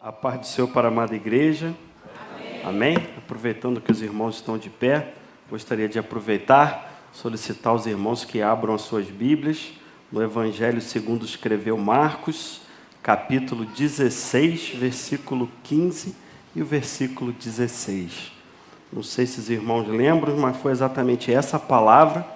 A paz do Senhor para a amada igreja. Amém. Aproveitando que os irmãos estão de pé, gostaria de aproveitar, solicitar aos irmãos que abram as suas Bíblias no Evangelho segundo escreveu Marcos, capítulo 16, versículo 15 e o versículo 16. Não sei se os irmãos lembram, mas foi exatamente essa palavra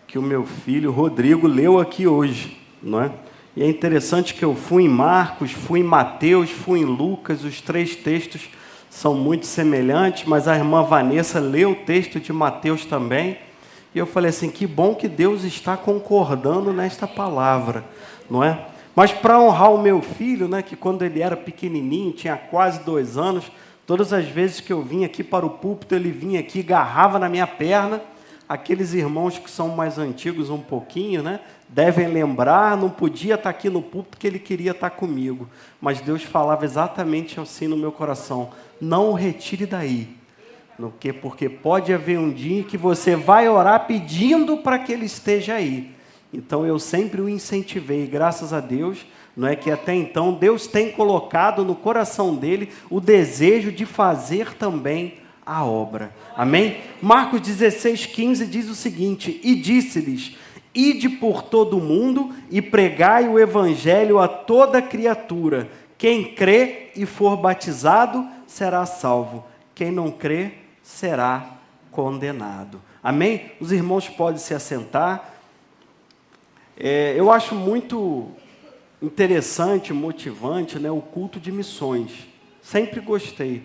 que o meu filho Rodrigo leu aqui hoje, não é? E é interessante que eu fui em Marcos, fui em Mateus, fui em Lucas, os três textos são muito semelhantes, mas a irmã Vanessa leu o texto de Mateus também, e eu falei assim, que bom que Deus está concordando nesta palavra, não é? Mas para honrar o meu filho, né, que quando ele era pequenininho, tinha quase 2 anos, todas as vezes que eu vinha aqui para o púlpito, ele vinha aqui, agarrava na minha perna. Aqueles irmãos que são mais antigos um pouquinho, né, devem lembrar, não podia estar aqui no púlpito porque ele queria estar comigo. Mas Deus falava exatamente assim no meu coração, não o retire daí. Porque pode haver um dia que você vai orar pedindo para que ele esteja aí. Então eu sempre o incentivei, graças a Deus, não é que até então Deus tem colocado no coração dele o desejo de fazer também a obra. Amém? Marcos 16, 15 diz o seguinte, e disse-lhes, ide por todo o mundo e pregai o evangelho a toda criatura. Quem crê e for batizado será salvo. Quem não crê será condenado. Amém? Os irmãos podem se assentar. Eu acho muito interessante, motivante, né, o culto de missões. Sempre gostei.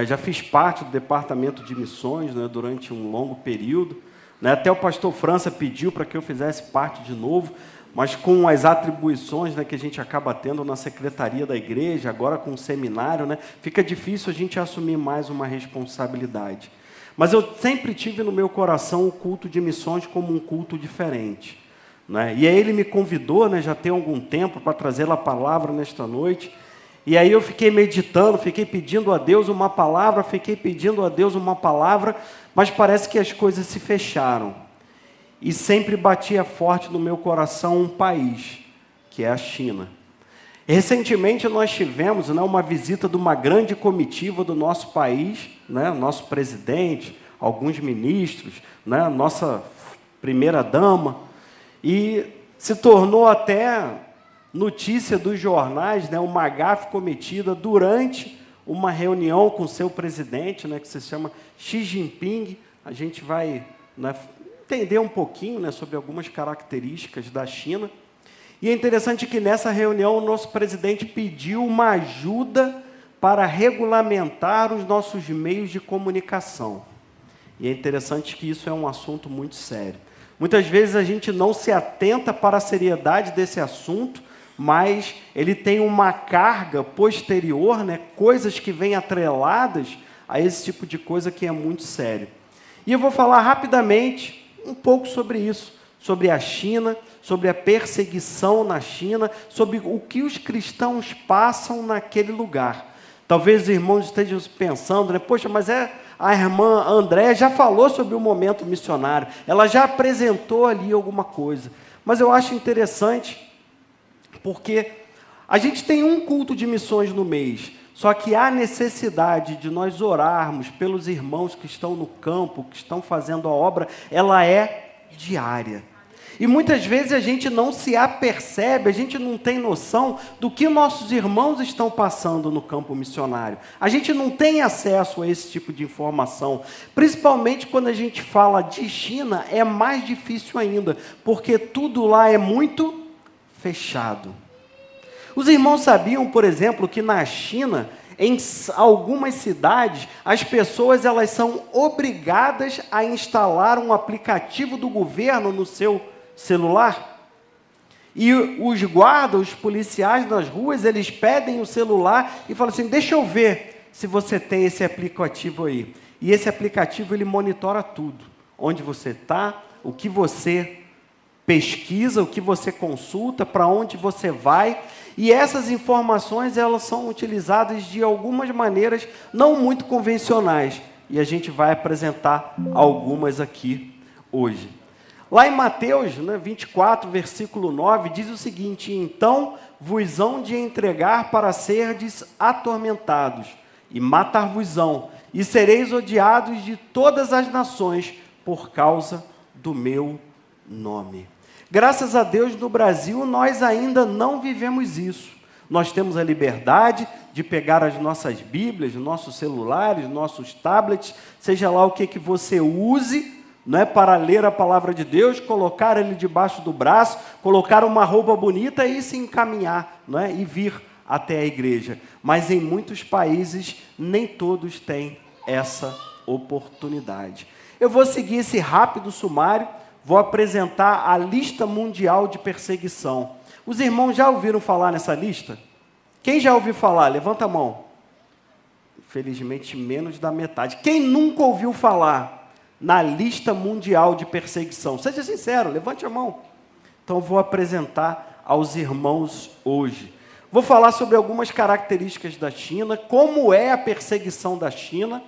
Já fiz parte do departamento de missões, né, durante um longo período. Até o pastor França pediu para que eu fizesse parte de novo, mas com as atribuições, né, que a gente acaba tendo na secretaria da igreja, agora com o seminário, né, fica difícil a gente assumir mais uma responsabilidade. Mas eu sempre tive no meu coração o culto de missões como um culto diferente. E aí ele me convidou, né, já tem algum tempo, para trazer a palavra nesta noite. E aí eu fiquei meditando, fiquei pedindo a Deus uma palavra, mas parece que as coisas se fecharam. E sempre batia forte no meu coração um país, que é a China. Recentemente nós tivemos, né, uma visita de uma grande comitiva do nosso país, né, nosso presidente, alguns ministros, né, nossa primeira-dama, e se tornou até notícia dos jornais, né, uma gafe cometida durante uma reunião com o seu presidente, né, que se chama Xi Jinping. A gente vai, né, entender um pouquinho, né, sobre algumas características da China. E é interessante que nessa reunião o nosso presidente pediu uma ajuda para regulamentar os nossos meios de comunicação. E é interessante que isso é um assunto muito sério. Muitas vezes a gente não se atenta para a seriedade desse assunto, mas ele tem uma carga posterior, né, coisas que vêm atreladas a esse tipo de coisa que é muito sério. E eu vou falar rapidamente um pouco sobre isso, sobre a China, sobre a perseguição na China, sobre o que os cristãos passam naquele lugar. Talvez os irmãos estejam pensando, né, poxa, mas a irmã André já falou sobre o momento missionário, ela já apresentou ali alguma coisa. Mas eu acho interessante, porque a gente tem um culto de missões no mês, só que há necessidade de nós orarmos pelos irmãos que estão no campo, que estão fazendo a obra, ela é diária. E muitas vezes a gente não se apercebe, a gente não tem noção do que nossos irmãos estão passando no campo missionário. A gente não tem acesso a esse tipo de informação. Principalmente quando a gente fala de China, é mais difícil ainda, porque tudo lá é muito fechado. Os irmãos sabiam, por exemplo, que na China, em algumas cidades, as pessoas elas são obrigadas a instalar um aplicativo do governo no seu celular? E os guardas, os policiais nas ruas, eles pedem o celular e falam assim, deixa eu ver se você tem esse aplicativo aí. E esse aplicativo, ele monitora tudo. Onde você está, o que você pesquisa, o que você consulta, para onde você vai. E essas informações, elas são utilizadas de algumas maneiras não muito convencionais. E a gente vai apresentar algumas aqui hoje. Lá em Mateus, 24, versículo 9, diz o seguinte, então vos hão de entregar para serdes atormentados, e matar-vos-ão, e sereis odiados de todas as nações por causa do meu nome. Graças a Deus, no Brasil, nós ainda não vivemos isso. Nós temos a liberdade de pegar as nossas Bíblias, nossos celulares, nossos tablets, seja lá o que você use, não é, para ler a palavra de Deus, colocar ele debaixo do braço, colocar uma roupa bonita e se encaminhar, não é, e vir até a igreja. Mas em muitos países, nem todos têm essa oportunidade. Eu vou seguir esse rápido sumário, vou apresentar a lista mundial de perseguição. Os irmãos já ouviram falar nessa lista? Quem já ouviu falar? Levanta a mão. Infelizmente, menos da metade. Quem nunca ouviu falar na lista mundial de perseguição? Seja sincero, levante a mão. Então, vou apresentar aos irmãos hoje. Vou falar sobre algumas características da China, como é a perseguição da China.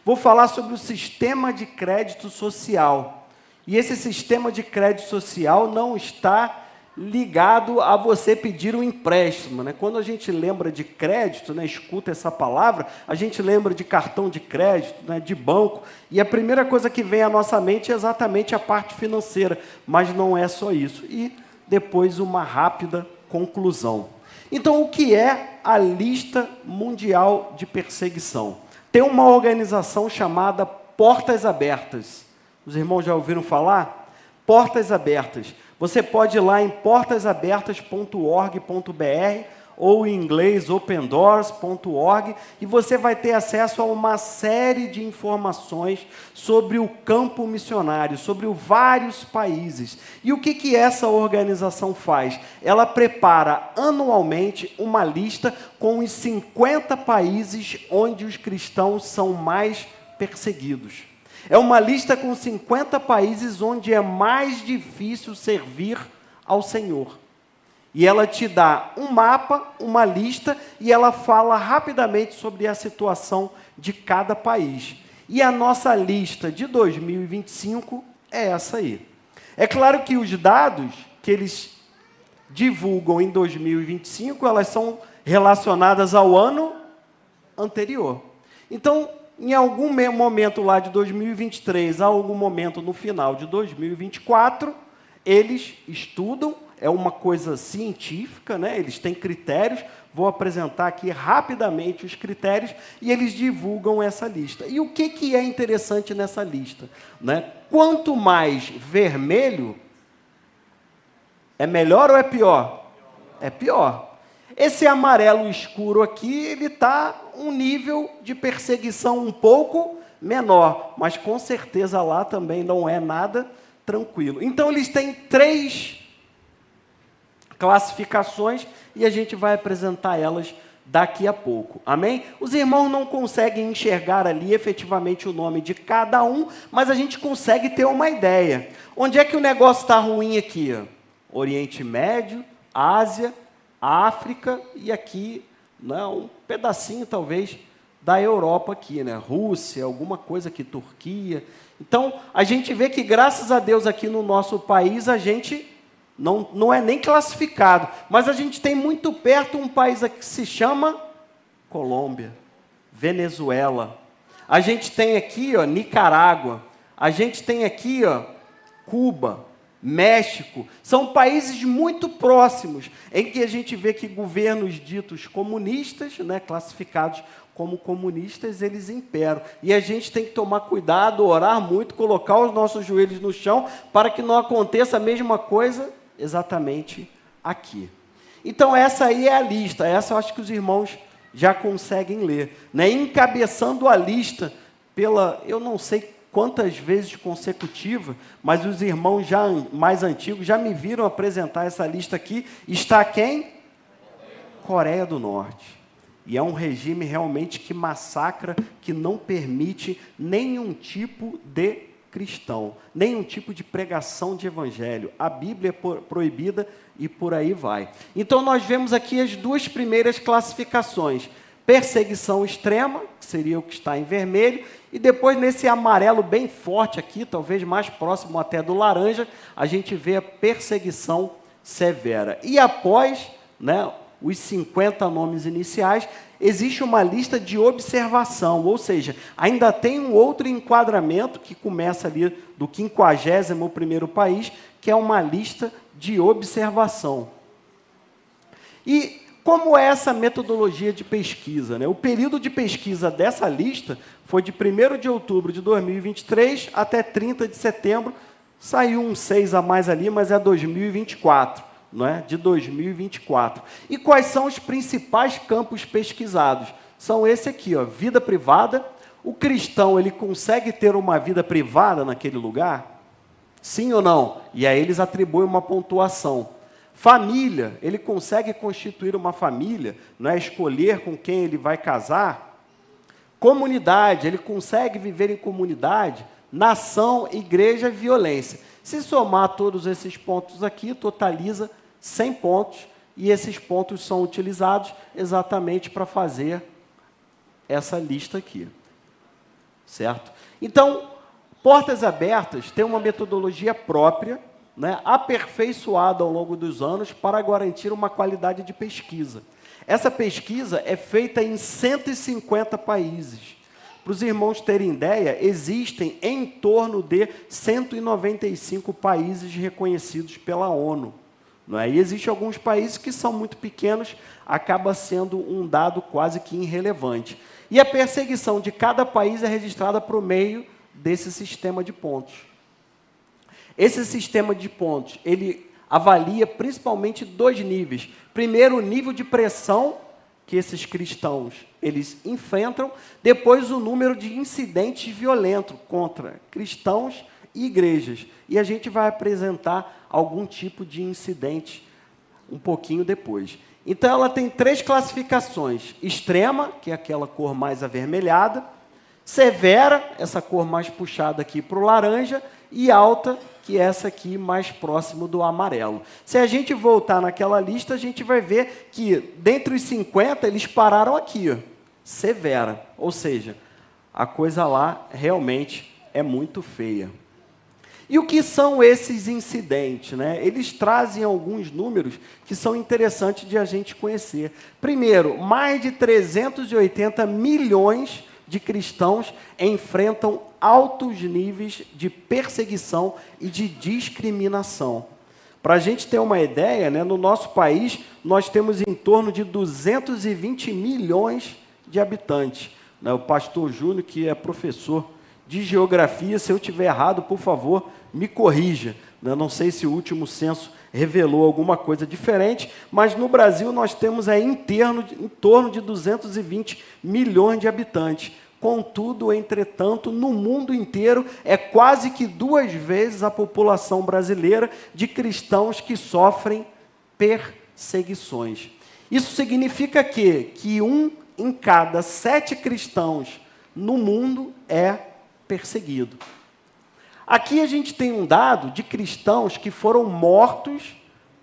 Vou falar sobre o sistema de crédito social. E esse sistema de crédito social não está ligado a você pedir um empréstimo, né? Quando a gente lembra de crédito, né, escuta essa palavra, a gente lembra de cartão de crédito, né, de banco, e a primeira coisa que vem à nossa mente é exatamente a parte financeira, mas não é só isso. E depois uma rápida conclusão. Então, o que é a lista mundial de perseguição? Tem uma organização chamada Portas Abertas. Os irmãos já ouviram falar? Portas Abertas. Você pode ir lá em portasabertas.org.br ou em inglês opendoors.org e você vai ter acesso a uma série de informações sobre o campo missionário, sobre vários países. E o que essa organização faz? Ela prepara anualmente uma lista com os 50 países onde os cristãos são mais perseguidos. É uma lista com 50 países onde é mais difícil servir ao Senhor. E ela te dá um mapa, uma lista, e ela fala rapidamente sobre a situação de cada país. E a nossa lista de 2025 é essa aí. É claro que os dados que eles divulgam em 2025, elas são relacionadas ao ano anterior. Então, em algum momento lá de 2023, a algum momento no final de 2024, eles estudam, é uma coisa científica, né? Eles têm critérios, vou apresentar aqui rapidamente os critérios, e eles divulgam essa lista. E o que é interessante nessa lista? Né? Quanto mais vermelho, é melhor ou é pior? É pior. Esse amarelo escuro aqui, ele está um nível de perseguição um pouco menor, mas com certeza lá também não é nada tranquilo. Então, eles têm 3 classificações e a gente vai apresentar elas daqui a pouco. Amém? Os irmãos não conseguem enxergar ali efetivamente o nome de cada um, mas a gente consegue ter uma ideia. Onde é que o negócio está ruim aqui? Oriente Médio, Ásia, África e aqui, né, um pedacinho talvez da Europa aqui, né, Rússia, alguma coisa aqui, Turquia. Então, a gente vê que graças a Deus aqui no nosso país a gente não é nem classificado, mas a gente tem muito perto um país aqui que se chama Colômbia, Venezuela. A gente tem aqui, ó, Nicarágua. A gente tem aqui, ó, Cuba, México. São países muito próximos, em que a gente vê que governos ditos comunistas, né, classificados como comunistas, eles imperam. E a gente tem que tomar cuidado, orar muito, colocar os nossos joelhos no chão, para que não aconteça a mesma coisa exatamente aqui. Então, essa aí é a lista. Essa eu acho que os irmãos já conseguem ler. Né? Encabeçando a lista pela, eu não sei quantas vezes consecutiva, mas os irmãos já mais antigos já me viram apresentar essa lista aqui. Está quem? Coreia do Norte. E é um regime realmente que massacra, que não permite nenhum tipo de cristão, nenhum tipo de pregação de evangelho. A Bíblia é proibida e por aí vai. Então, nós vemos aqui as 2 primeiras classificações. Perseguição extrema, que seria o que está em vermelho, e depois nesse amarelo bem forte aqui, talvez mais próximo até do laranja, a gente vê a perseguição severa. E após né, os 50 nomes iniciais, existe uma lista de observação, ou seja, ainda tem um outro enquadramento que começa ali do 51º país, que é uma lista de observação. E como é essa metodologia de pesquisa, né? O período de pesquisa dessa lista foi de 1º de outubro de 2023 até 30 de setembro, saiu um 6 a mais ali, mas é 2024, não é? De 2024. E quais são os principais campos pesquisados? São esse aqui, ó, vida privada. O cristão, ele consegue ter uma vida privada naquele lugar? Sim ou não? E aí eles atribuem uma pontuação. Família, ele consegue constituir uma família, não é? Escolher com quem ele vai casar? Comunidade, ele consegue viver em comunidade? Nação, igreja, violência. Se somar todos esses pontos aqui, totaliza 100 pontos, e esses pontos são utilizados exatamente para fazer essa lista aqui. Certo? Então, Portas Abertas tem uma metodologia própria, né, aperfeiçoada ao longo dos anos para garantir uma qualidade de pesquisa. Essa pesquisa é feita em 150 países. Para os irmãos terem ideia, existem em torno de 195 países reconhecidos pela ONU. Não é? E existem alguns países que são muito pequenos, acaba sendo um dado quase que irrelevante. E a perseguição de cada país é registrada por meio desse sistema de pontos. Esse sistema de pontos, ele avalia principalmente 2 níveis. Primeiro, o nível de pressão que esses cristãos eles enfrentam, depois o número de incidentes violentos contra cristãos e igrejas. E a gente vai apresentar algum tipo de incidente um pouquinho depois. Então, ela tem 3 classificações. Extrema, que é aquela cor mais avermelhada, severa, essa cor mais puxada aqui para o laranja, e alta, que é essa aqui mais próximo do amarelo. Se a gente voltar naquela lista, a gente vai ver que, dentre os 50, eles pararam aqui, ó, severa. Ou seja, a coisa lá realmente é muito feia. E o que são esses incidentes, né? Eles trazem alguns números que são interessantes de a gente conhecer. Primeiro, mais de 380 milhões de cristãos enfrentam altos níveis de perseguição e de discriminação. Para a gente ter uma ideia, né, no nosso país, nós temos em torno de 220 milhões de habitantes. Né, o pastor Júnior, que é professor de geografia, se eu estiver errado, por favor, me corrija. Né, não sei se o último censo revelou alguma coisa diferente, mas no Brasil nós temos aí em torno de 220 milhões de habitantes. Contudo, entretanto, no mundo inteiro é quase que 2 vezes a população brasileira de cristãos que sofrem perseguições. Isso significa que 1 em cada 7 cristãos no mundo é perseguido. Aqui a gente tem um dado de cristãos que foram mortos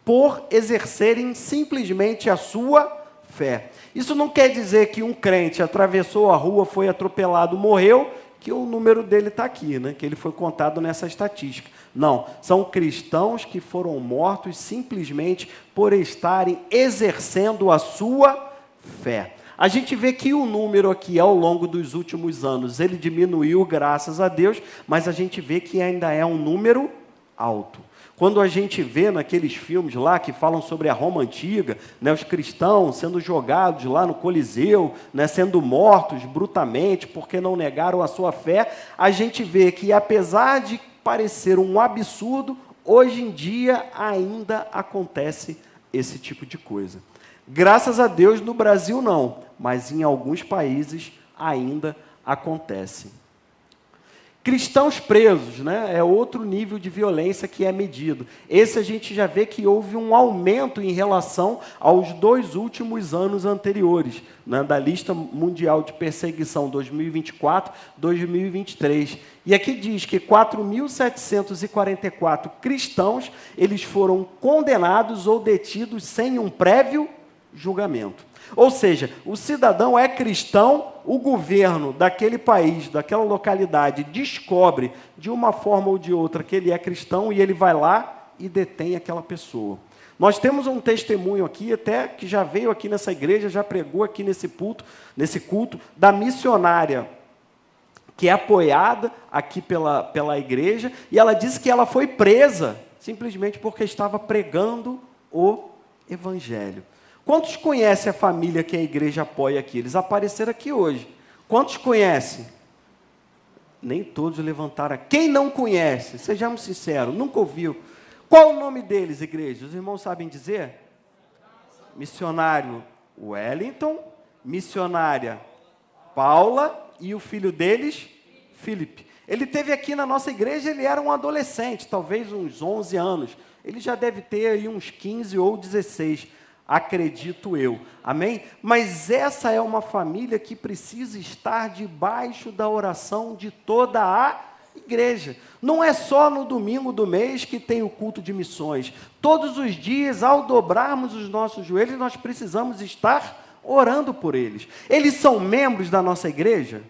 por exercerem simplesmente a sua fé. Isso não quer dizer que um crente atravessou a rua, foi atropelado, morreu, que o número dele está aqui, né? Que ele foi contado nessa estatística. Não, são cristãos que foram mortos simplesmente por estarem exercendo a sua fé. A gente vê que o número aqui, ao longo dos últimos anos, ele diminuiu, graças a Deus, mas a gente vê que ainda é um número alto. Quando a gente vê naqueles filmes lá que falam sobre a Roma Antiga, né, os cristãos sendo jogados lá no Coliseu, né, sendo mortos brutamente porque não negaram a sua fé, a gente vê que, apesar de parecer um absurdo, hoje em dia ainda acontece esse tipo de coisa. Graças a Deus, no Brasil não, mas em alguns países ainda acontece. Cristãos presos, né, é outro nível de violência que é medido. Esse a gente já vê que houve um aumento em relação aos 2 últimos anos anteriores, né, da lista mundial de perseguição 2024-2023. E aqui diz que 4.744 cristãos eles foram condenados ou detidos sem um prévio julgamento. Ou seja, o cidadão é cristão, o governo daquele país, daquela localidade, descobre de uma forma ou de outra que ele é cristão e ele vai lá e detém aquela pessoa. Nós temos um testemunho aqui, até que já veio aqui nessa igreja, já pregou aqui nesse culto, da missionária, que é apoiada aqui pela igreja, e ela disse que ela foi presa, simplesmente porque estava pregando o Evangelho. Quantos conhecem a família que a igreja apoia aqui? Eles apareceram aqui hoje. Quantos conhecem? Nem todos levantaram. Quem não conhece? Sejamos sinceros, nunca ouviu. Qual o nome deles, igreja? Os irmãos sabem dizer? Missionário Wellington, missionária Paula e o filho deles, Felipe. Ele esteve aqui na nossa igreja, ele era um adolescente, talvez uns 11 anos. Ele já deve ter aí uns 15 ou 16, acredito eu. Amém? Mas essa é uma família que precisa estar debaixo da oração de toda a igreja. Não é só no domingo do mês que tem o culto de missões. Todos os dias, ao dobrarmos os nossos joelhos, nós precisamos estar orando por eles. Eles são membros da nossa igreja?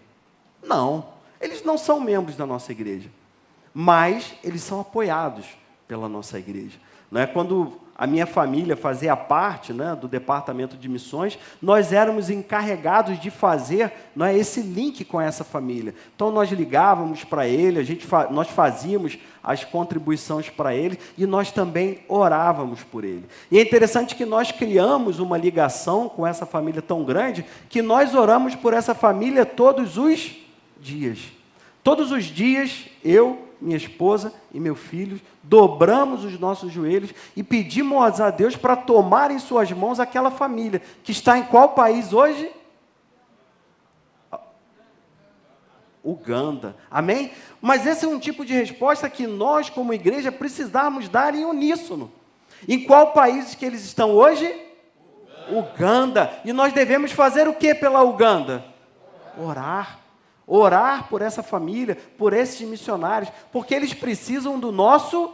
Não, eles não são membros da nossa igreja, mas eles são apoiados pela nossa igreja. Não é? Quando a minha família fazia parte, né, do departamento de missões, nós éramos encarregados de fazer, não é, esse link com essa família. Então nós ligávamos para ele, nós fazíamos as contribuições para ele e nós também orávamos por ele. E é interessante que nós criamos uma ligação com essa família tão grande que nós oramos por essa família todos os dias. Todos os dias, eu, minha esposa e meu filho, dobramos os nossos joelhos e pedimos a Deus para tomar em suas mãos aquela família, que está em qual país hoje? Uganda. Amém? Mas esse é um tipo de resposta que nós, como igreja, precisamos dar em uníssono. Em qual país que eles estão hoje? Uganda. E nós devemos fazer o que pela Uganda? Orar. Orar por essa família, por esses missionários, porque eles precisam do nosso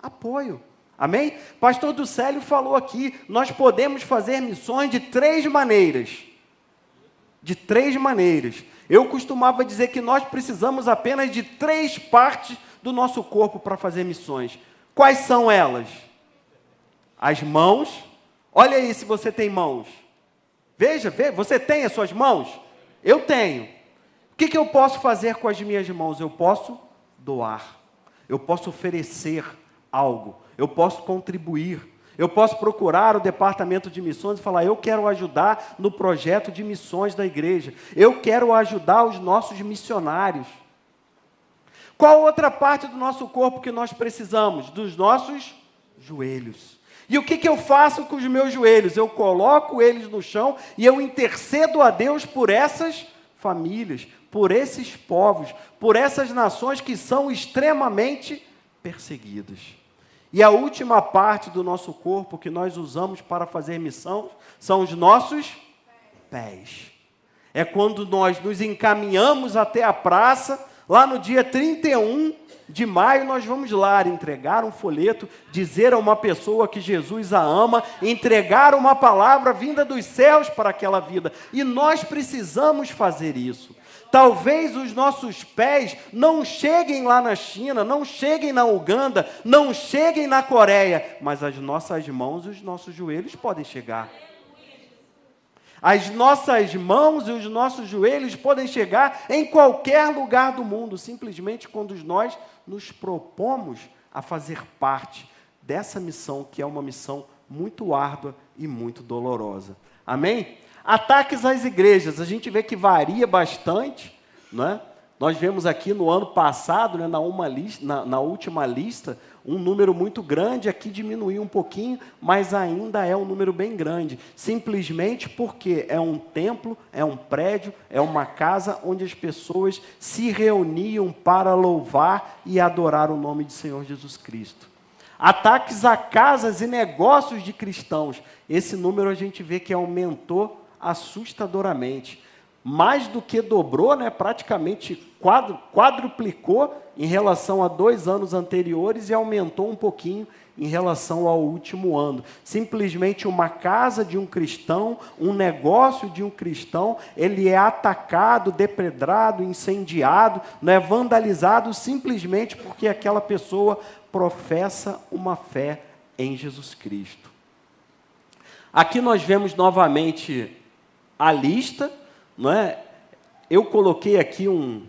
apoio. Amém? Pastor Ducélio falou aqui, nós podemos fazer missões de 3 maneiras. De 3 maneiras. Eu costumava dizer que nós precisamos apenas de 3 partes do nosso corpo para fazer missões. Quais são elas? As mãos. Olha aí se você tem mãos. Veja, você tem as suas mãos? Eu tenho. O que eu posso fazer com as minhas mãos? Eu posso doar, eu posso oferecer algo, eu posso contribuir, eu posso procurar o departamento de missões e falar, eu quero ajudar no projeto de missões da igreja, eu quero ajudar os nossos missionários. Qual outra parte do nosso corpo que nós precisamos? Dos nossos joelhos. E o que eu faço com os meus joelhos? Eu coloco eles no chão e eu intercedo a Deus por essas famílias, por esses povos, por essas nações que são extremamente perseguidas. E a última parte do nosso corpo que nós usamos para fazer missão são os nossos pés. É quando nós nos encaminhamos até a praça, lá no dia 31 de maio, nós vamos lá entregar um folheto, dizer a uma pessoa que Jesus a ama, entregar uma palavra vinda dos céus para aquela vida. E nós precisamos fazer isso. Talvez os nossos pés não cheguem lá na China, não cheguem na Uganda, não cheguem na Coreia, mas as nossas mãos e os nossos joelhos podem chegar. As nossas mãos e os nossos joelhos podem chegar em qualquer lugar do mundo, simplesmente quando nós nos propomos a fazer parte dessa missão, que é uma missão muito árdua e muito dolorosa. Amém? Ataques às igrejas, a gente vê que varia bastante, né? Nós vemos aqui no ano passado, né, na última lista, um número muito grande, aqui diminuiu um pouquinho, mas ainda é um número bem grande, simplesmente porque é um templo, é um prédio, é uma casa onde as pessoas se reuniam para louvar e adorar o nome do Senhor Jesus Cristo. Ataques a casas e negócios de cristãos, esse número a gente vê que aumentou assustadoramente. Mais do que dobrou, né, praticamente quadruplicou em relação a 2 anos anteriores e aumentou um pouquinho em relação ao último ano. Simplesmente uma casa de um cristão, um negócio de um cristão, ele é atacado, depredrado, incendiado, né, vandalizado simplesmente porque aquela pessoa professa uma fé em Jesus Cristo. Aqui nós vemos novamente a lista, não é? Eu coloquei aqui um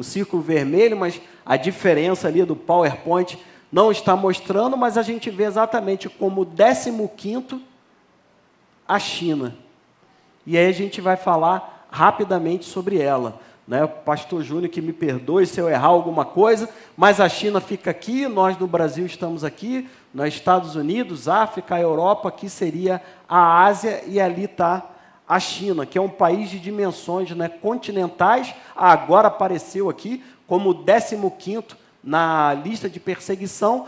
círculo vermelho, mas a diferença ali do PowerPoint não está mostrando, mas a gente vê exatamente como 15º a China. E aí a gente vai falar rapidamente sobre ela. Né? O pastor Júnior que me perdoe se eu errar alguma coisa, mas a China fica aqui, nós no Brasil estamos aqui, nos Estados Unidos, África, Europa, aqui seria a Ásia, e ali está a China, que é um país de dimensões, né, continentais, agora apareceu aqui como 15º na lista de perseguição.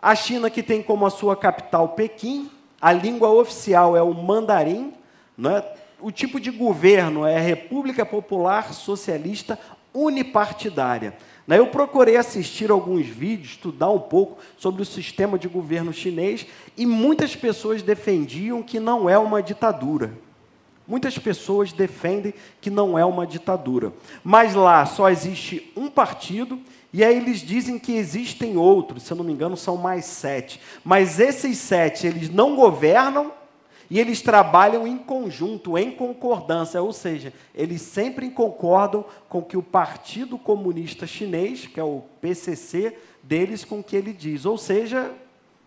A China, que tem como a sua capital Pequim, a língua oficial é o mandarim, né? O tipo de governo é a República Popular Socialista Unipartidária. Eu procurei assistir alguns vídeos, estudar um pouco sobre o sistema de governo chinês, e muitas pessoas defendiam que não é uma ditadura. Muitas pessoas defendem que não é uma ditadura. Mas lá só existe um partido, e aí eles dizem que existem outros, se eu não me engano são mais 7. Mas esses 7, eles não governam, e eles trabalham em conjunto, em concordância, ou seja, eles sempre concordam com o que o Partido Comunista Chinês, que é o PCC deles, com o que ele diz. Ou seja,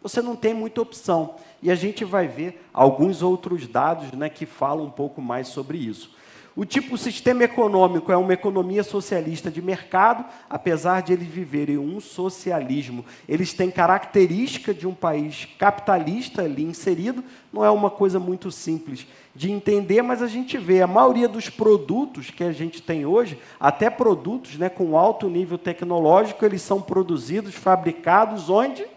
você não tem muita opção. E a gente vai ver alguns outros dados, né, que falam um pouco mais sobre isso. O sistema econômico é uma economia socialista de mercado, apesar de eles viverem um socialismo. Eles têm característica de um país capitalista ali inserido, não é uma coisa muito simples de entender, mas a gente vê a maioria dos produtos que a gente tem hoje, até produtos, né, com alto nível tecnológico, eles são produzidos, fabricados onde?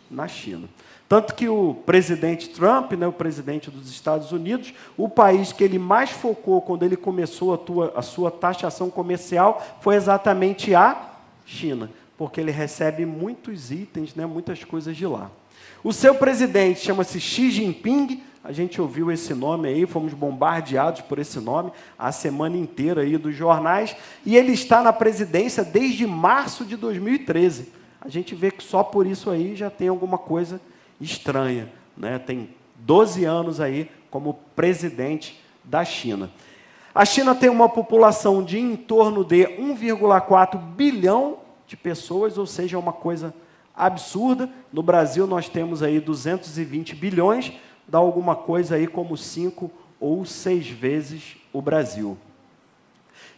Na China. Tanto que o presidente Trump, né, o presidente dos Estados Unidos, o país que ele mais focou quando ele começou a sua taxação comercial foi exatamente a China, porque ele recebe muitos itens, né, muitas coisas de lá. O seu presidente chama-se Xi Jinping, a gente ouviu esse nome aí, fomos bombardeados por esse nome a semana inteira aí dos jornais, e ele está na presidência desde março de 2013. A gente vê que só por isso aí já tem alguma coisa estranha, né? Tem 12 anos aí como presidente da China. A China tem uma população de em torno de 1,4 bilhão de pessoas, ou seja, uma coisa absurda. No Brasil nós temos aí 220 bilhões, dá alguma coisa aí como 5 ou 6 vezes o Brasil.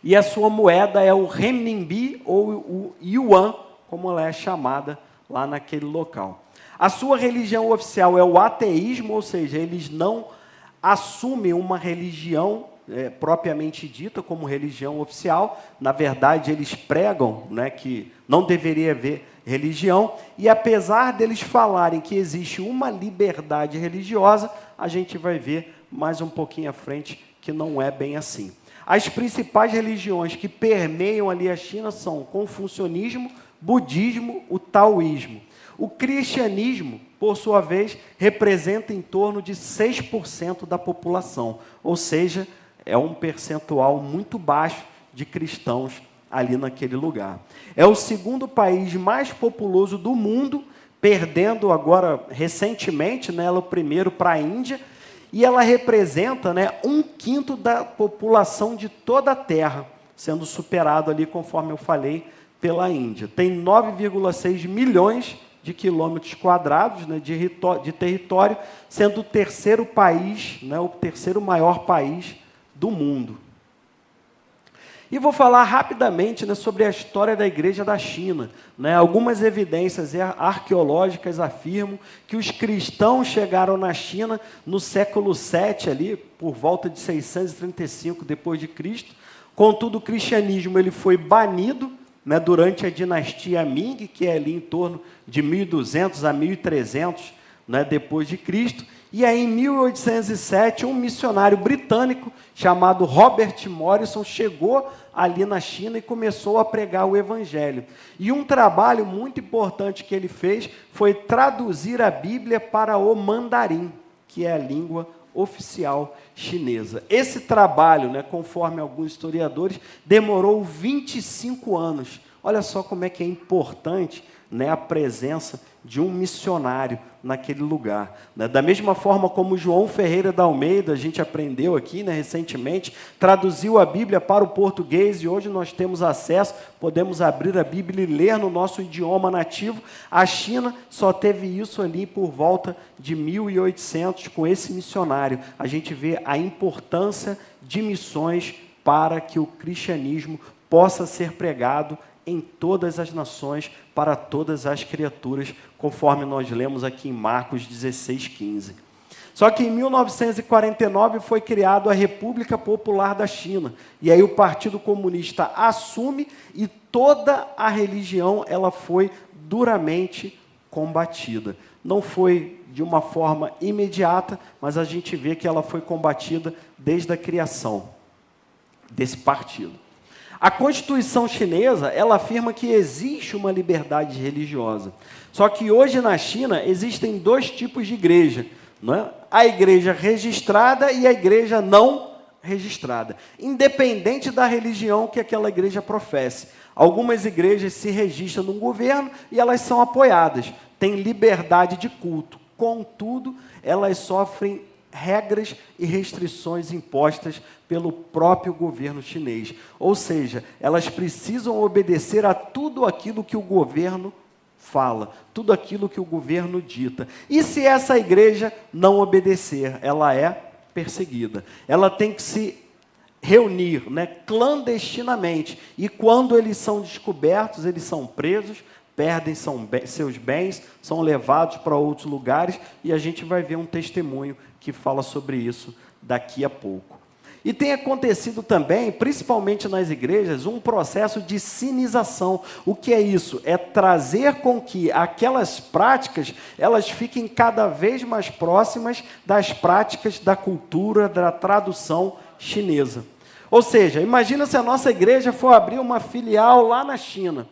E a sua moeda é o renminbi ou o yuan, como ela é chamada lá naquele local. A sua religião oficial é o ateísmo, ou seja, eles não assumem uma religião propriamente dita como religião oficial. Na verdade, eles pregam, né, que não deveria haver religião, e apesar deles falarem que existe uma liberdade religiosa, a gente vai ver mais um pouquinho à frente que não é bem assim. As principais religiões que permeiam ali a China são o confucionismo, budismo, o taoísmo. O cristianismo, por sua vez, representa em torno de 6% da população, ou seja, é um percentual muito baixo de cristãos ali naquele lugar. É o segundo país mais populoso do mundo, perdendo agora, recentemente, né, ela o primeiro para a Índia, e ela representa, né, 1/5 da população de toda a Terra, sendo superado ali, conforme eu falei, pela Índia. Tem 9,6 milhões de quilômetros quadrados, né, de território, sendo o terceiro país, né, o terceiro maior país do mundo. E vou falar rapidamente, né, sobre a história da Igreja da China. Né? Algumas evidências arqueológicas afirmam que os cristãos chegaram na China no século VII, ali, por volta de 635 depois de Cristo. Contudo, o cristianismo ele foi banido, né, durante a dinastia Ming, que é ali em torno de 1200 a 1300, né, depois de Cristo. E aí, em 1807, um missionário britânico chamado Robert Morrison chegou ali na China e começou a pregar o Evangelho. E um trabalho muito importante que ele fez foi traduzir a Bíblia para o mandarim, que é a língua oficial chinesa. Esse trabalho, né, conforme alguns historiadores, demorou 25 anos, Olha só como é que é importante, né, a presença de um missionário naquele lugar, né? Da mesma forma como João Ferreira da Almeida, a gente aprendeu aqui, né, recentemente, traduziu a Bíblia para o português e hoje nós temos acesso, podemos abrir a Bíblia e ler no nosso idioma nativo. A China só teve isso ali por volta de 1800 com esse missionário. A gente vê a importância de missões para que o cristianismo possa ser pregado em todas as nações, para todas as criaturas, conforme nós lemos aqui em Marcos 16:15. Só que em 1949 foi criada a República Popular da China, e aí o Partido Comunista assume e toda a religião ela foi duramente combatida. Não foi de uma forma imediata, mas a gente vê que ela foi combatida desde a criação desse partido. A Constituição chinesa, ela afirma que existe uma liberdade religiosa. Só que hoje na China existem dois tipos de igreja, não é? A igreja registrada e a igreja não registrada, independente da religião que aquela igreja professe. Algumas igrejas se registram no governo e elas são apoiadas, têm liberdade de culto. Contudo, elas sofrem regras e restrições impostas pelo próprio governo chinês. Ou seja, elas precisam obedecer a tudo aquilo que o governo fala, tudo aquilo que o governo dita. E se essa igreja não obedecer, ela é perseguida. Ela tem que se reunir, né, clandestinamente. E quando eles são descobertos, eles são presos, perdem seus bens, são levados para outros lugares, e a gente vai ver um testemunho que fala sobre isso daqui a pouco. E tem acontecido também, principalmente nas igrejas, um processo de sinização. O que é isso? É trazer com que aquelas práticas, elas fiquem cada vez mais próximas das práticas da cultura, da tradução chinesa. Ou seja, imagina se a nossa igreja for abrir uma filial lá na China.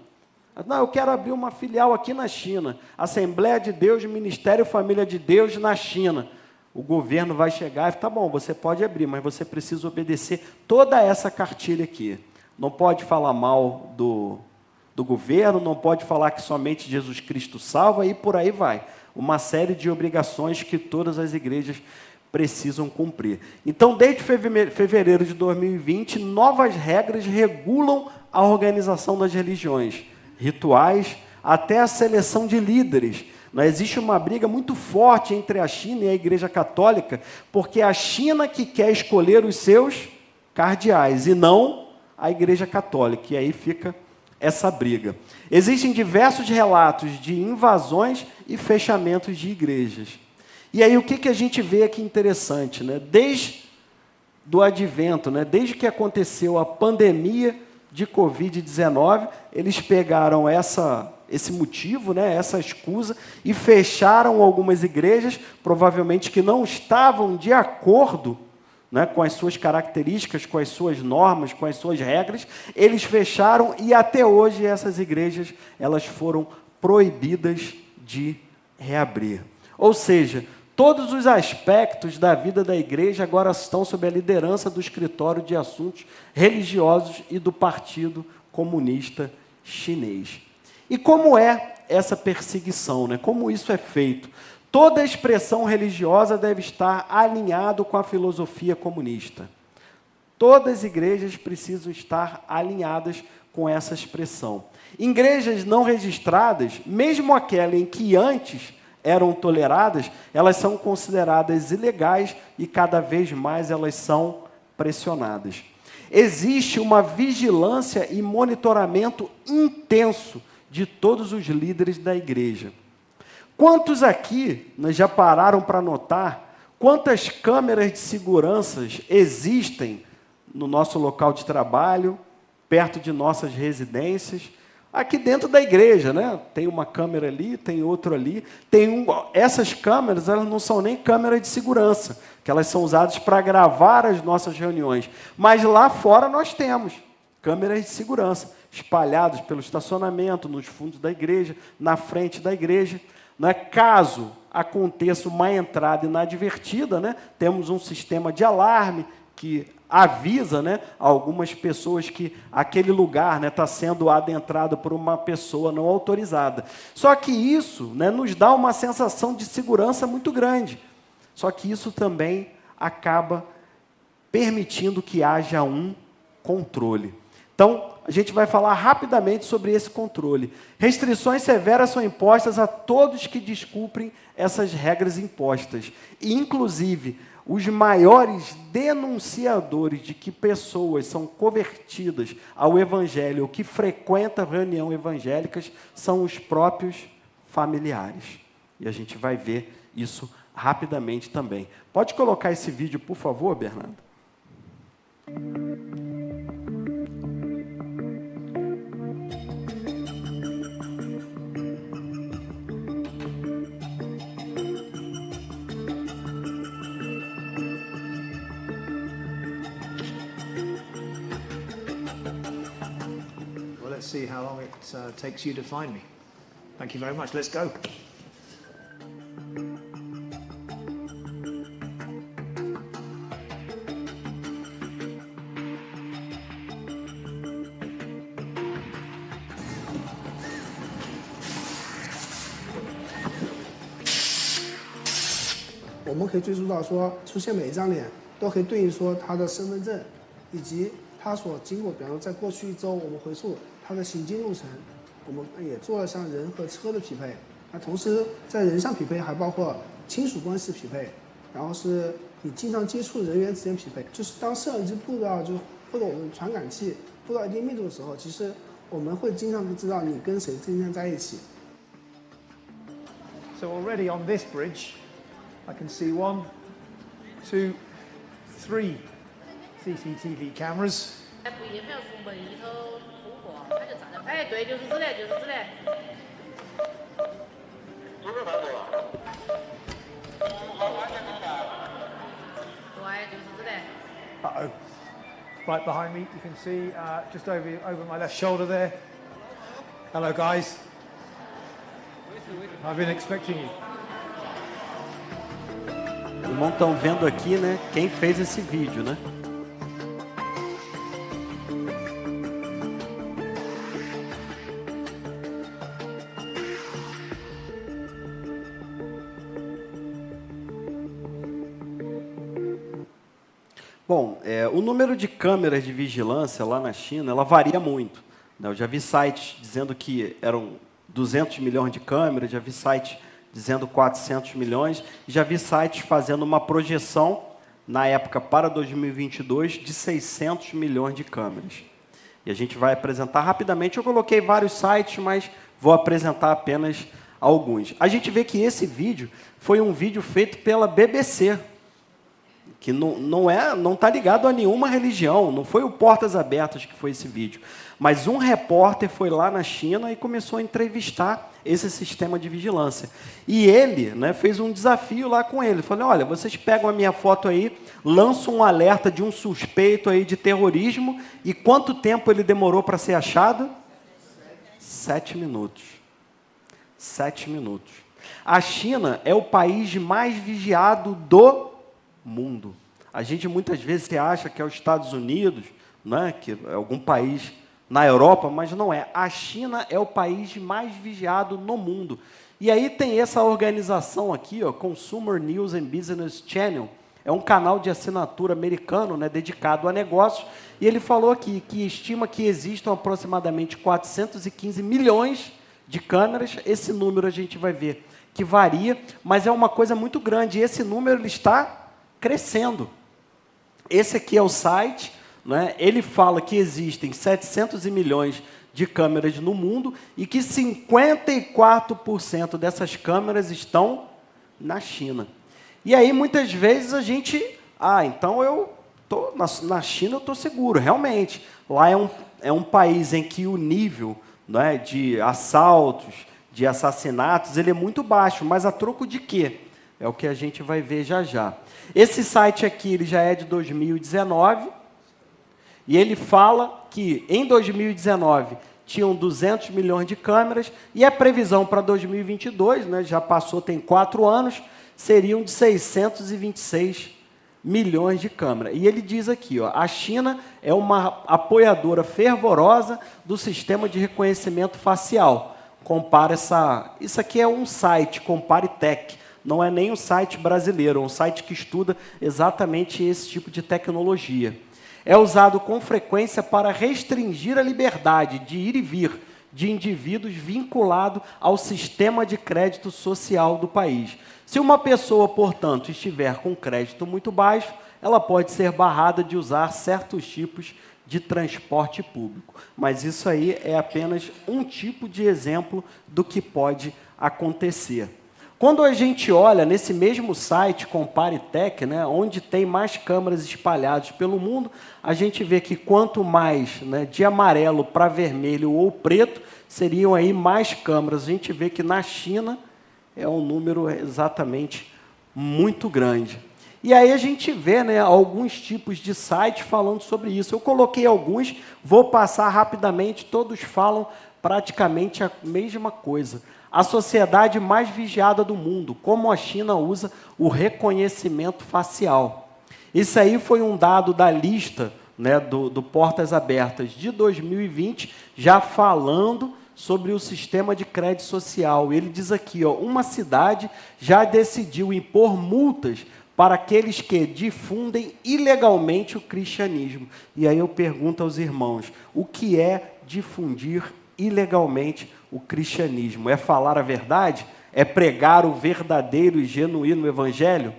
Não, eu quero abrir uma filial aqui na China, Assembleia de Deus, Ministério Família de Deus na China. O governo vai chegar e falar, tá bom, você pode abrir, mas você precisa obedecer toda essa cartilha aqui. Não pode falar mal do governo, não pode falar que somente Jesus Cristo salva, e por aí vai. Uma série de obrigações que todas as igrejas precisam cumprir. Então, desde fevereiro de 2020, novas regras regulam a organização das religiões, rituais, até a seleção de líderes. Existe uma briga muito forte entre a China e a Igreja Católica, porque é a China que quer escolher os seus cardeais, e não a Igreja Católica, e aí fica essa briga. Existem diversos relatos de invasões e fechamentos de igrejas. E aí o que a gente vê aqui interessante, né? Desde do advento, né? Desde que aconteceu a pandemia de Covid-19, eles pegaram esse motivo, né, essa escusa, e fecharam algumas igrejas, provavelmente que não estavam de acordo, né, com as suas características, com as suas normas, com as suas regras. Eles fecharam e até hoje essas igrejas elas foram proibidas de reabrir. Ou seja, todos os aspectos da vida da igreja agora estão sob a liderança do Escritório de Assuntos Religiosos e do Partido Comunista Chinês. E como é essa perseguição, né? Como isso é feito? Toda expressão religiosa deve estar alinhado com a filosofia comunista. Todas as igrejas precisam estar alinhadas com essa expressão. Igrejas não registradas, mesmo aquelas em que antes eram toleradas, elas são consideradas ilegais e cada vez mais elas são pressionadas. Existe uma vigilância e monitoramento intenso de todos os líderes da igreja. Quantos aqui já pararam para notar quantas câmeras de segurança existem no nosso local de trabalho, perto de nossas residências? Aqui dentro da igreja, né? Tem uma câmera ali, tem outra ali. Essas câmeras, elas não são nem câmeras de segurança, que elas são usadas para gravar as nossas reuniões. Mas lá fora nós temos câmeras de segurança, espalhadas pelo estacionamento, nos fundos da igreja, na frente da igreja. Né? Caso aconteça uma entrada inadvertida, né? Temos um sistema de alarme que avisa, né, algumas pessoas que aquele lugar está sendo adentrado por uma pessoa não autorizada. Só que isso, né, nos dá uma sensação de segurança muito grande. Só que isso também acaba permitindo que haja um controle. Então, a gente vai falar rapidamente sobre esse controle. Restrições severas são impostas a todos que descumprem essas regras impostas. E, inclusive, os maiores denunciadores de que pessoas são convertidas ao Evangelho ou que frequentam reuniões evangélicas são os próprios familiares. E a gente vai ver isso rapidamente também. Pode colocar esse vídeo, por favor, Bernardo? Let's see how long it takes you to find me. Thank you very much. Let's go.我们可以追溯到说，出现每一张脸都可以对应说他的身份证，以及他所经过，比方说在过去1周，我们回溯他的行经路程，我们也做了像人和车的匹配。那同时在人上匹配，还包括亲属关系匹配，然后是你经常接触人员之间匹配。就是当摄像机布到或者我们传感器布到一定密度的时候，其实我们会经常知道你跟谁经常在一起。So already on this bridge, I can see 1, 2, 3 CCTV cameras. 不也没有从门里头通过，他就站在，哎，对，就是这里，就是这里。对，就是这里。Uh-oh. Right behind me, you can see just over my left shoulder there. Hello, guys. I've been expecting you. Irmão, estão vendo aqui, né, quem fez esse vídeo, né? Bom, o número de câmeras de vigilância lá na China, ela varia muito, né? Eu já vi sites dizendo que eram 200 milhões de câmeras, já vi sites dizendo 400 milhões, e já vi sites fazendo uma projeção, na época, para 2022, de 600 milhões de câmeras. E a gente vai apresentar rapidamente. Eu coloquei vários sites, mas vou apresentar apenas alguns. A gente vê que esse vídeo foi um vídeo feito pela BBC, que não está ligado a nenhuma religião, não foi o Portas Abertas que foi esse vídeo, mas um repórter foi lá na China e começou a entrevistar esse sistema de vigilância. E ele, né, fez um desafio lá com ele, falou, olha, vocês pegam a minha foto aí, lançam um alerta de um suspeito aí de terrorismo, e quanto tempo ele demorou para ser achado? 7 minutos. 7 minutos. A China é o país mais vigiado do mundo. A gente muitas vezes acha que é os Estados Unidos, né, que é algum país na Europa, mas não é. A China é o país mais vigiado no mundo. E aí tem essa organização aqui, ó, Consumer News and Business Channel, é um canal de assinatura americano, né, dedicado a negócios, e ele falou aqui que estima que existam aproximadamente 415 milhões de câmeras. Esse número a gente vai ver que varia, mas é uma coisa muito grande, e esse número ele está crescendo. Esse aqui é o site, né? Ele fala que existem 700 milhões de câmeras no mundo e que 54% dessas câmeras estão na China. E aí, muitas vezes, a gente... então eu tô na China eu estou seguro, realmente. Lá é um país em que o nível, né, de assaltos, de assassinatos, ele é muito baixo, mas a troco de quê? É o que a gente vai ver já já. Esse site aqui ele já é de 2019, e ele fala que em 2019 tinham 200 milhões de câmeras, e a previsão para 2022, né, já passou, tem 4 anos, seriam de 626 milhões de câmeras. E ele diz aqui, ó, a China é uma apoiadora fervorosa do sistema de reconhecimento facial. Compara isso aqui é um site, Comparitech, não é nem um site brasileiro, é um site que estuda exatamente esse tipo de tecnologia. É usado com frequência para restringir a liberdade de ir e vir de indivíduos vinculados ao sistema de crédito social do país. Se uma pessoa, portanto, estiver com crédito muito baixo, ela pode ser barrada de usar certos tipos de transporte público. Mas isso aí é apenas um tipo de exemplo do que pode acontecer. Quando a gente olha nesse mesmo site, Comparitech, né, onde tem mais câmeras espalhadas pelo mundo, a gente vê que quanto mais, né, de amarelo para vermelho ou preto, seriam aí mais câmeras. A gente vê que na China é um número exatamente muito grande. E aí a gente vê, né, alguns tipos de sites falando sobre isso. Eu coloquei alguns, vou passar rapidamente, todos falam praticamente a mesma coisa. A sociedade mais vigiada do mundo, como a China usa o reconhecimento facial. Isso aí foi um dado da lista, né, do Portas Abertas de 2020, já falando sobre o sistema de crédito social. Ele diz aqui, ó, uma cidade já decidiu impor multas para aqueles que difundem ilegalmente o cristianismo. E aí eu pergunto aos irmãos, o que é difundir ilegalmente o cristianismo? É falar a verdade? É pregar o verdadeiro e genuíno evangelho?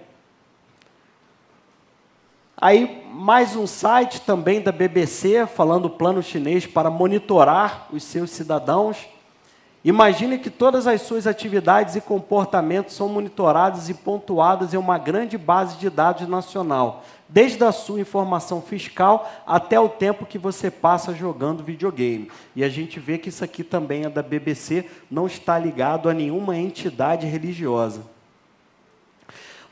Aí, mais um site também da BBC, falando plano chinês para monitorar os seus cidadãos. Imagine que todas as suas atividades e comportamentos são monitorados e pontuados em uma grande base de dados nacional, desde a sua informação fiscal até o tempo que você passa jogando videogame. E a gente vê que isso aqui também é da BBC, não está ligado a nenhuma entidade religiosa.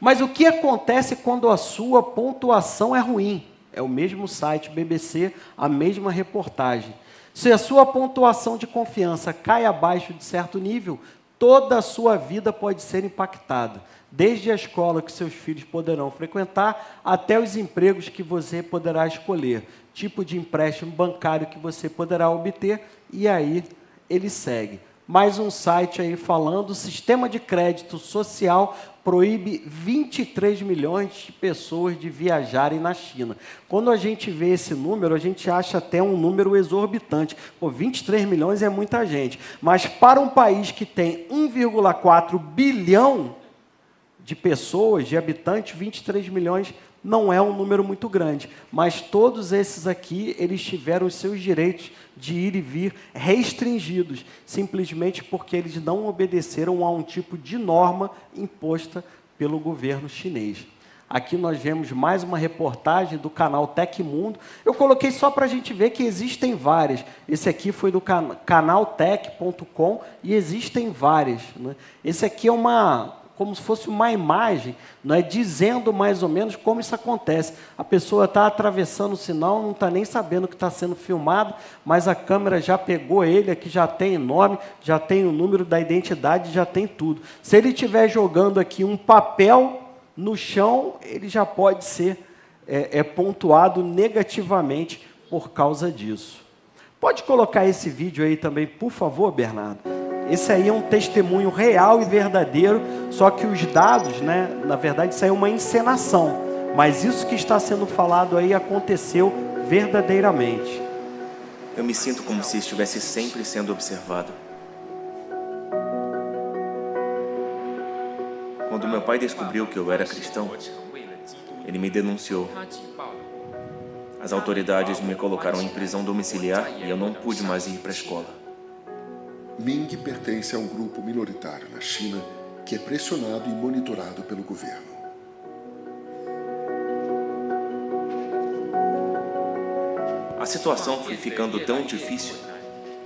Mas o que acontece quando a sua pontuação é ruim? É o mesmo site BBC, a mesma reportagem. Se a sua pontuação de confiança cai abaixo de certo nível, toda a sua vida pode ser impactada, desde a escola que seus filhos poderão frequentar, até os empregos que você poderá escolher, tipo de empréstimo bancário que você poderá obter, e aí ele segue. Mais um site aí falando, o sistema de crédito social proíbe 23 milhões de pessoas de viajarem na China. Quando a gente vê esse número, a gente acha até um número exorbitante. Pô, 23 milhões é muita gente. Mas para um país que tem 1,4 bilhão de pessoas, de habitantes, 23 milhões não é um número muito grande. Mas todos esses aqui, eles tiveram os seus direitos de ir e vir restringidos, simplesmente porque eles não obedeceram a um tipo de norma imposta pelo governo chinês. Aqui nós vemos mais uma reportagem do canal Tecmundo. Eu coloquei só para a gente ver que existem várias. Esse aqui foi do canaltech.com e existem várias, né? Esse aqui é como se fosse uma imagem, não é, dizendo mais ou menos como isso acontece. A pessoa está atravessando o sinal, não está nem sabendo que está sendo filmado, mas a câmera já pegou ele, aqui já tem nome, já tem o número da identidade, já tem tudo. Se ele estiver jogando aqui um papel no chão, ele já pode ser pontuado negativamente por causa disso. Pode colocar esse vídeo aí também, por favor, Bernardo? Esse aí é um testemunho real e verdadeiro, só que os dados, né, na verdade, isso aí é uma encenação. Mas isso que está sendo falado aí aconteceu verdadeiramente. Eu me sinto como se estivesse sempre sendo observado. Quando meu pai descobriu que eu era cristão, ele me denunciou. As autoridades me colocaram em prisão domiciliar e eu não pude mais ir para a escola. Ming pertence a um grupo minoritário na China que é pressionado e monitorado pelo governo. A situação foi ficando tão difícil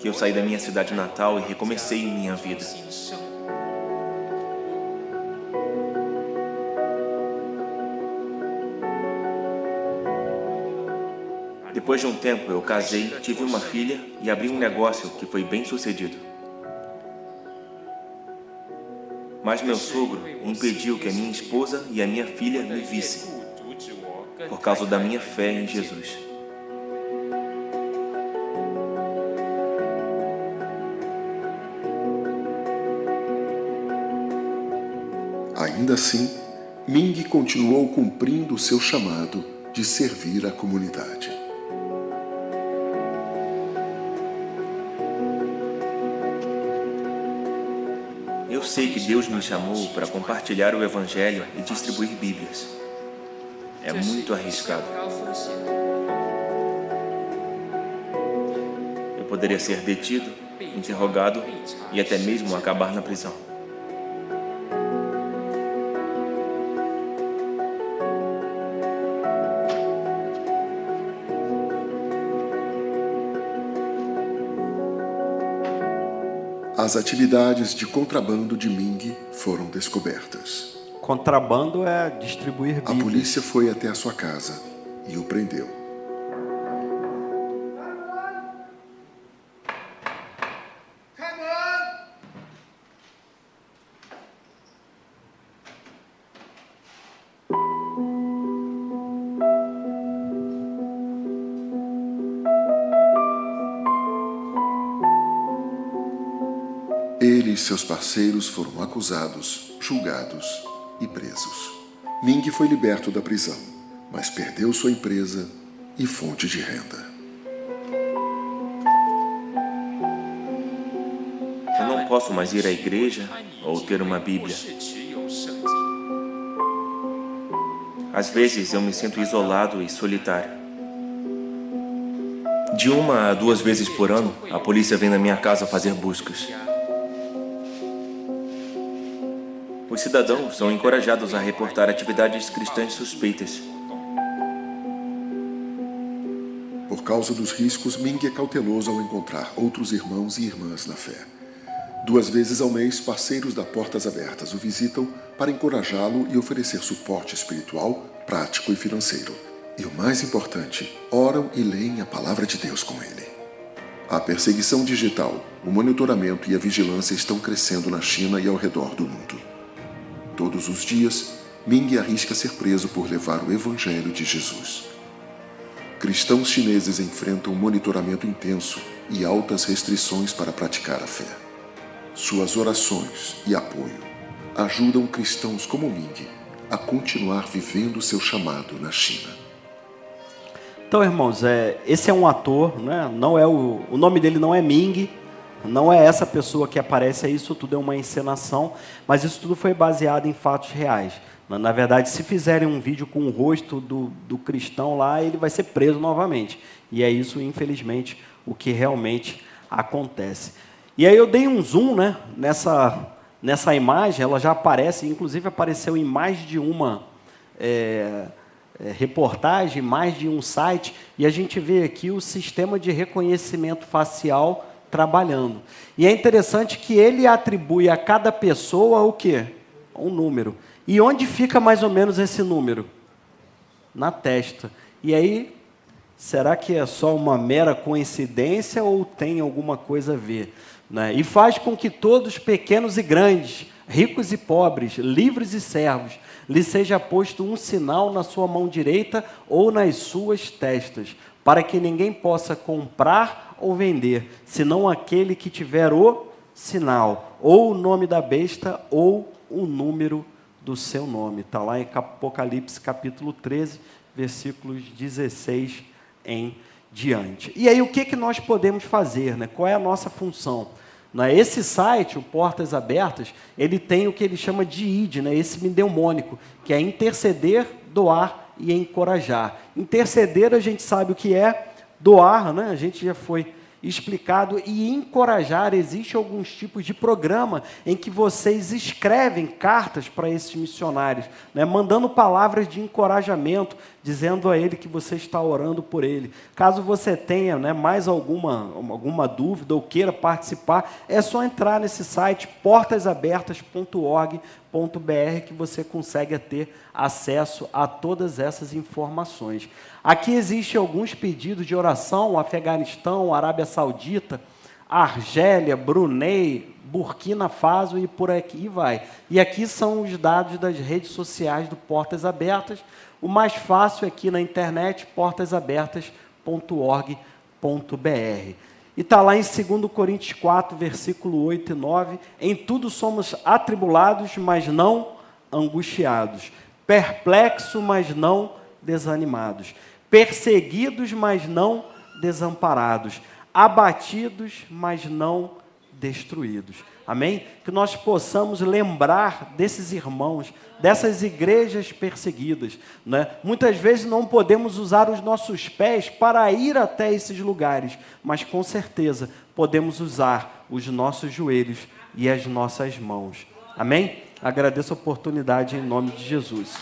que eu saí da minha cidade natal e recomecei minha vida. Depois de um tempo eu casei, tive uma filha e abri um negócio que foi bem sucedido. Mas meu sogro impediu que a minha esposa e a minha filha me vissem. por causa da minha fé em Jesus. Ainda assim, Ming continuou cumprindo seu chamado de servir a comunidade. Eu sei que Deus me chamou para compartilhar o Evangelho e distribuir Bíblias. É muito arriscado. Eu poderia ser detido, interrogado e até mesmo acabar na prisão. As atividades de contrabando de Ming foram descobertas. Contrabando é distribuir A Bíblias. polícia foi até a sua casa e o prendeu. Ele e seus parceiros foram acusados, julgados e presos. Ming foi liberto da prisão, mas perdeu sua empresa e fonte de renda. Eu não posso mais ir à igreja ou ter uma Bíblia. Às vezes eu me sinto isolado e solitário. De 1 a 2 vezes por ano, a polícia vem na minha casa fazer buscas. Os cidadãos são encorajados a reportar atividades cristãs suspeitas. Por causa dos riscos, Ming é cauteloso ao encontrar outros irmãos e irmãs na fé. 2 vezes ao mês, parceiros da Portas Abertas o visitam para encorajá-lo e oferecer suporte espiritual, prático e financeiro. E o mais importante, oram e leem a palavra de Deus com ele. A perseguição digital, o monitoramento e a vigilância estão crescendo na China e ao redor do mundo. Todos os dias, Ming arrisca ser preso por levar o Evangelho de Jesus. Cristãos chineses enfrentam monitoramento intenso e altas restrições para praticar a fé. Suas orações e apoio ajudam cristãos como Ming a continuar vivendo seu chamado na China. Então, irmãos, esse é um ator, né? Não é o nome dele não é Ming, não é essa pessoa que aparece aí, isso tudo é uma encenação, mas isso tudo foi baseado em fatos reais. Na verdade, se fizerem um vídeo com o rosto do cristão lá, ele vai ser preso novamente. E é isso, infelizmente, o que realmente acontece. E aí eu dei um zoom, né, nessa imagem, ela já aparece, inclusive apareceu em mais de uma reportagem, mais de um site, e a gente vê aqui o sistema de reconhecimento facial trabalhando. E é interessante que ele atribui a cada pessoa o quê? Um número. E onde fica mais ou menos esse número? Na testa. E aí, será que é só uma mera coincidência ou tem alguma coisa a ver? Né? E faz com que todos, pequenos e grandes, ricos e pobres, livres e servos, lhe seja posto um sinal na sua mão direita ou nas suas testas, para que ninguém possa comprar ou vender, senão aquele que tiver o sinal, ou o nome da besta, ou o número do seu nome. Está lá em Apocalipse capítulo 13, versículos 16 em diante. E aí o que nós podemos fazer? Né? Qual é a nossa função? Esse site, o Portas Abertas, ele tem o que ele chama de ID, né? Esse mnemônico, que é interceder, doar e encorajar. Interceder, a gente sabe o que é, doar, né? A gente já foi explicado, e encorajar, existe alguns tipos de programa em que vocês escrevem cartas para esses missionários, né, mandando palavras de encorajamento, dizendo a ele que você está orando por ele. Caso você tenha, né, mais alguma dúvida ou queira participar, é só entrar nesse site portasabertas.org.br que você consegue ter acesso a todas essas informações. Aqui existem alguns pedidos de oração: Afeganistão, Arábia Saudita, Argélia, Brunei, Burkina Faso e por aqui vai. E aqui são os dados das redes sociais do Portas Abertas. o mais fácil é aqui na internet, portasabertas.org.br. E está lá em 2 Coríntios 4, versículo 8 e 9, em tudo somos atribulados, mas não angustiados, perplexos, mas não desanimados, perseguidos, mas não desamparados, abatidos, mas não destruídos. Amém? Que nós possamos lembrar desses irmãos, dessas igrejas perseguidas, né? Muitas vezes não podemos usar os nossos pés para ir até esses lugares, mas com certeza podemos usar os nossos joelhos e as nossas mãos. Amém? Agradeço a oportunidade em nome de Jesus.